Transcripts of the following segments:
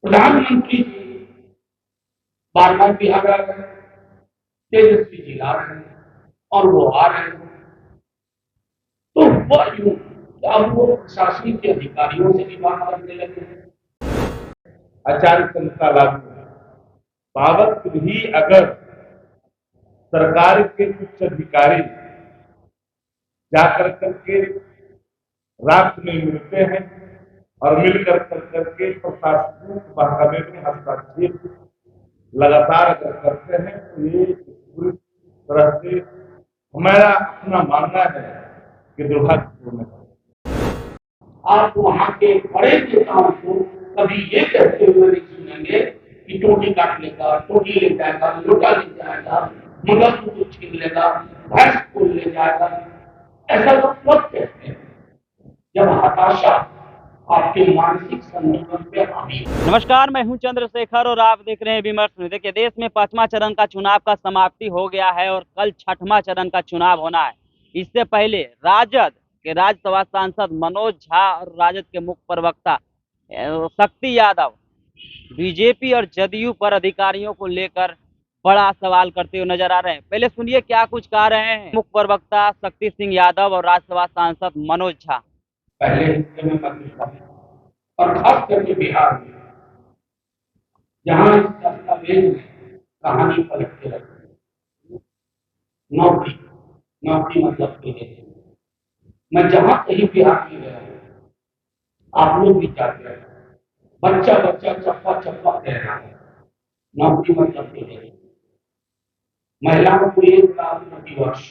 प्रधानमंत्री जी बार बार बिहार आ रहे हैं, तेजस्वी जी ला रहे हैं और वो आ रहे हैं। तो हुआ यूं कि अब वो प्रशासन के अधिकारियों से भी बात करने लगे हैं। आचार्य संहिता लागू है। बावत भी अगर सरकार के कुछ अधिकारी जाकर करके रात में मिलते हैं और मिलकर करके प्रशासनिक बहाने में हस्तक्षेप लगातार अगर करते हैं तो ये पूरी तरह से हमारा अपना मानना है कि दुर्भाग्यपूर्ण है। आप वहां के बड़े नेताओं को कभी ये कहते हुए नहीं सुनेंगे कि टोटी काट लेगा, टोटी ले जाएगा, लोटा ले जाएगा, मंगलसूत्र को छीन लेगा, भैंस को ले जाएगा। ऐसा लोग कब कहते हैं जब हताशा आपके मानसिक संतुलन पे हावी हो। नमस्कार, मैं हूं चंद्रशेखर और आप देख रहे हैं विमर्श। देखिए, देश में 5वां चरण का चुनाव का समाप्ति हो गया है और कल 6वां चरण का चुनाव होना है। इससे पहले राजद के राज्यसभा सांसद मनोज झा और राजद के मुख्य प्रवक्ता शक्ति यादव बीजेपी और जदयू पर अधिकारियों को लेकर बड़ा सवाल करते हुए नजर आ रहे हैं। पहले सुनिए क्या कुछ कह रहे हैं मुख्य प्रवक्ता शक्ति सिंह यादव और राज्यसभा सांसद मनोज झा। पहले हिस्से में मध्य और खास करके बिहार में जहां इस दस्तावेज में कहानी पलट के रखी, नौकरी नौकरी मतलब के लिए मैं जहां कहीं बिहार में गया हूं, आप लोग भी जाते हैं, बच्चा बच्चा चप्पा चप्पा कह रहा है नौकरी मतलब के लिए। महिलाओं को 1 लाख प्रति वर्ष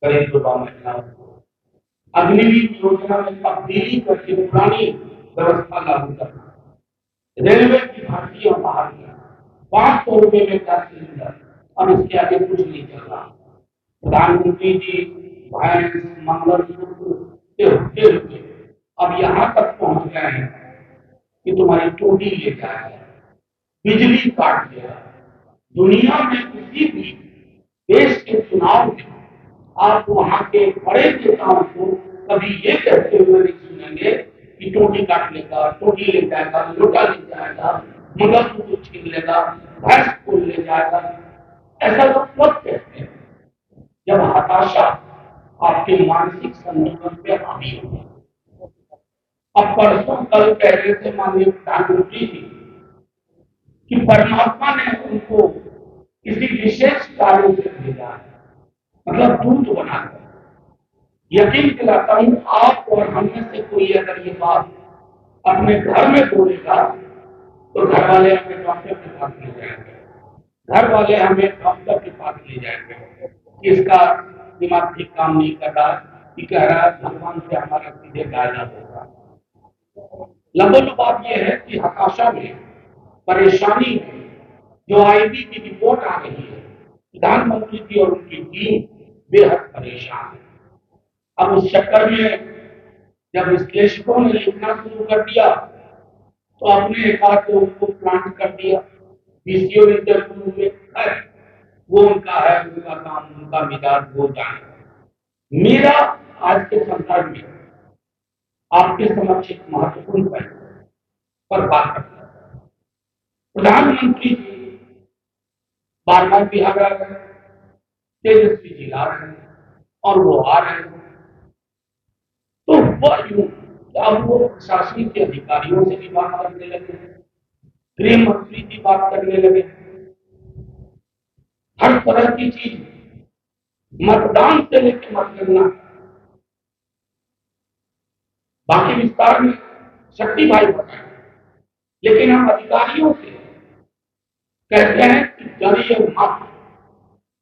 करीब 2 महिलाओं को अग्निवीर योजना में तब्दीली करके पुरानी व्यवस्था लागू करना, रेलवे की भर्ती और बहाली, 500 रुपए में गैस सिलेंडर, अब इसके आगे कुछ नहीं चल रहा। प्रधानमंत्री जी भैंस मंगलसूत्र के होते हुए अब यहाँ तक पहुंच गए हैं कि तुम्हारी टोटी ले जाएगा, बिजली काट देगा। दुनिया में किसी भी देश के चुनाव में आप वहां के बड़े नेताओं को कभी ये कहते हुए नहीं सुनेंगे कि टोटी काट लेगा, टोटी ले जाएगा, लोटा ले जाएगा, मंगलसूत्र छीन लेगा, भैंस को ले जाएगा। ऐसा लोग कब कहते हैं जब हताशा आपके मानसिक संतुलन पे हावी हो। अब परसों कल कह रहे थे माननीय प्रधानमंत्री जी कि परमात्मा ने उनको किसी विशेष कार्य से भेजा है, मतलब दूत बनाकर। यकीन दिलाता हूं आप और हम में से कोई अगर ये बात अपने घर में बोलेगा तो घर वाले हमें डॉक्टर के पास ले जाएंगे, घर वाले हमें डॉक्टर के पास ले जाएंगे। इसका दिमाग ठीक काम नहीं कर रहा कि कह रहा है भगवान से हमारा सीधे डायलॉग होगा। लंबल बात यह है कि हताशा में, परेशानी में जो आईबी की रिपोर्ट आ रही है, प्रधानमंत्री जी और उनकी टीम बेहद परेशान है। अब उस चक्कर में जब विश्लेषकों ने लिखना शुरू कर दिया तो अपने एकाध उनको प्लांट कर दिया, पीसीओ इंटरव्यू में वो उनका है, उनका काम, उनका मिजाज, वो जाने। मेरा आज के संदर्भ में आपके समक्ष एक महत्वपूर्ण पहलू पर बात करना है। प्रधानमंत्री जी बार बार बिहार आ रहे हैं, तेजस्वी जी ला रहे हैं और वो आ रहे हैं। तो हुआ यूं कि अब वो प्रशासन के अधिकारियों से भी बात करने लगे हैं, गृह मंत्री जी बात करने लगे हैं, हर तरह की चीज, मतदान से लेकर मतगणना। बाकी विस्तार में शक्ति भाई बताए, लेकिन हम अधिकारियों से कहते हैं कि डरिए मत,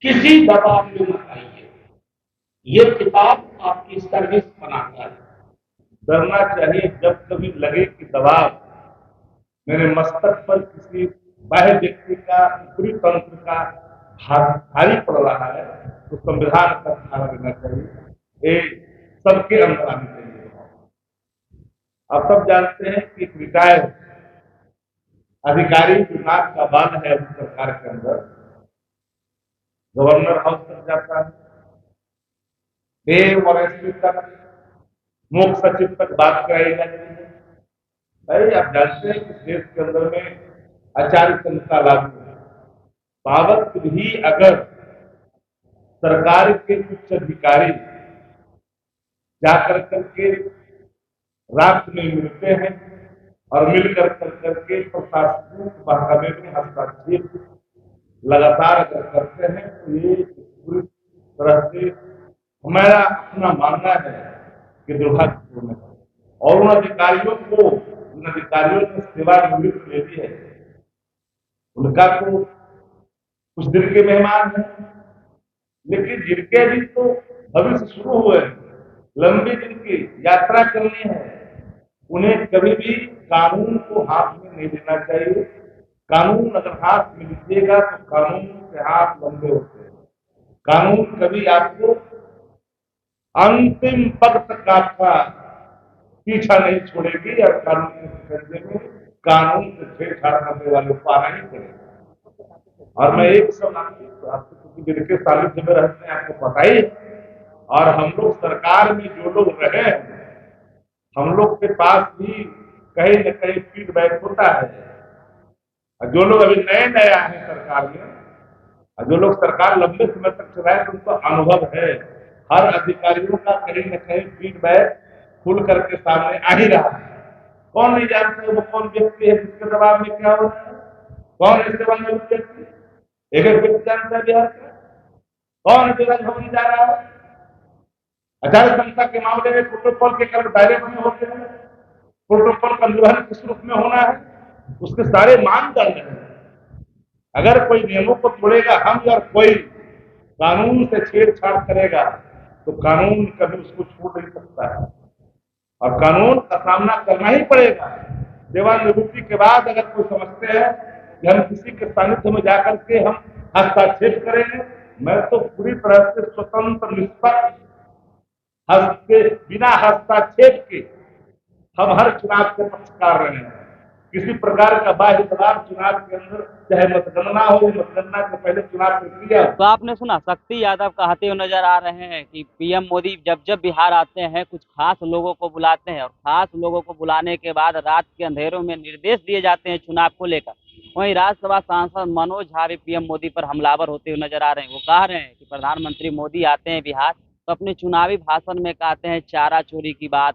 किसी दबाव में मत आइए, ये किताब आपकी सर्विस बनाता है। डरना चाहिए जब कभी लगे कि दबाव मेरे मस्तक पर किसी बाह्य व्यक्ति का, ऊपरी तंत्र का भारी पड़ रहा है, तो संविधान का सहारा लेना चाहिए। ये सबके अंदर आनी चाहिए। आप सब जानते हैं कि रिटायर्ड अधिकारी विभाग का बाल है उस सरकार के अंदर, गवर्नर हाउस तक जाता है, एएम और एसपी तक, मुख्य सचिव तक बात कराई जाती है। भाई आप जानते हैं कि देश के अंदर में आचार्य संहिता लागू है। बावत भी अगर सरकार के उच्च अधिकारी जाकर करके रात में मिलते हैं और मिलकर करके प्रशासनिक महकमे में हस्तक्षेप लगातार अगर करते हैं तो ये पूरी तरह से हमारा अपना मानना है कि दुर्भाग्यपूर्ण है। और उन अधिकारियों ने सेवानिवृत्त ले ली है, उनका तो कुछ दिन के मेहमान है, लेकिन जिनके भी तो भविष्य शुरू हुए हैं, लंबी दिन की यात्रा करनी है, उन्हें कभी भी कानून को हाथ में नहीं लेना चाहिए। कानून अगर हाथ में लीजिएगा तो कानून के हाथ लंबे होते हैं। कानून कभी आपको अंतिम पद तक आपका पीछा नहीं छोड़ेगी और कानून के शिकंजे में कानून से छेड़छाड़ करने वालों को आना ही पड़ेगा। और मैं एक सब आपको क्योंकि मेरे के सानिध्य में रहते हैं, आपको पता ही, और हम लोग सरकार में जो लोग रहे हैं, हम लोग के पास भी कहीं न कहीं फीडबैक होता है। जो लोग अभी नए नए आए हैं सरकार में, जो लोग सरकार लंबे समय तक चलाए, तो उनका अनुभव है। हर अधिकारियों का कहीं न कहीं फीडबैक खुल करके सामने आ ही रहा है। कौन नहीं जानता है वो कौन व्यक्ति है जिसके दबाव में क्या हो रहा है? कौन ऐसे बने व्यक्ति? एक एक व्यक्ति जानता है बिहार का। कौन जो राजभवन जा रहा है? आचार्य संहिता के मामले में प्रोटोकॉल के कर्म दायरे बने होते हैं, प्रोटोकॉल का निर्वहन किस रूप में होना है, उसके सारे मानदंड हैं। अगर कोई नियमों को तोड़ेगा, हम या कोई कानून से छेड़छाड़ करेगा, तो कानून कभी उसको छोड़ नहीं सकता है और कानून का सामना करना ही पड़ेगा। सेवानिवृत्ति के बाद अगर कोई समझते हैं कि हम किसी के सानिध्य में जाकर के हम हस्तक्षेप करेंगे, मैं तो पूरी तरह से स्वतंत्र निष्पक्ष बिना हस्तक्षेप के हम हर चुनाव के पक्षकार रहे हैं। किसी प्रकार का बाह्य दबाव चुनाव के अंदर, चाहे मतगणना हो, मतगणना के पहले चुनाव प्रक्रिया। तो आपने सुना शक्ति यादव कहते हुए नजर आ रहे हैं कि पीएम मोदी जब जब बिहार आते हैं कुछ खास लोगों को बुलाते हैं और खास लोगों को बुलाने के बाद रात के अंधेरों में निर्देश दिए जाते हैं चुनाव को लेकर। वहीं राज्यसभा सांसद मनोज झा भी पीएम मोदी पर हमलावर होते हुए नजर आ रहे हैं। वो कह रहे हैं कि प्रधानमंत्री मोदी आते हैं बिहार तो अपने चुनावी भाषण में कहते हैं चारा चोरी की बात,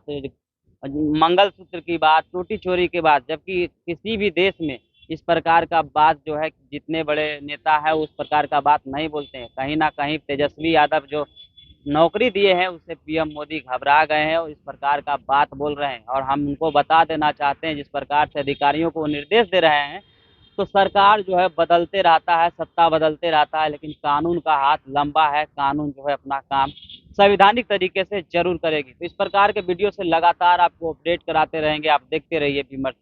मंगलसूत्र की बात, रोटी चोरी की बात, जबकि किसी भी देश में इस प्रकार का बात जो है जितने बड़े नेता है उस प्रकार का बात नहीं बोलते हैं। कहीं ना कहीं तेजस्वी यादव जो नौकरी दिए हैं उससे पीएम मोदी घबरा गए हैं और इस प्रकार का बात बोल रहे हैं। और हम उनको बता देना चाहते हैं जिस प्रकार से अधिकारियों को निर्देश दे रहे हैं, तो सरकार जो है बदलते रहता है, सत्ता बदलते रहता है, लेकिन कानून का हाथ लंबा है। कानून जो है अपना काम संवैधानिक तरीके से जरूर करेगी। तो इस प्रकार के वीडियो से लगातार आपको अपडेट कराते रहेंगे। आप देखते रहिए विमर्श।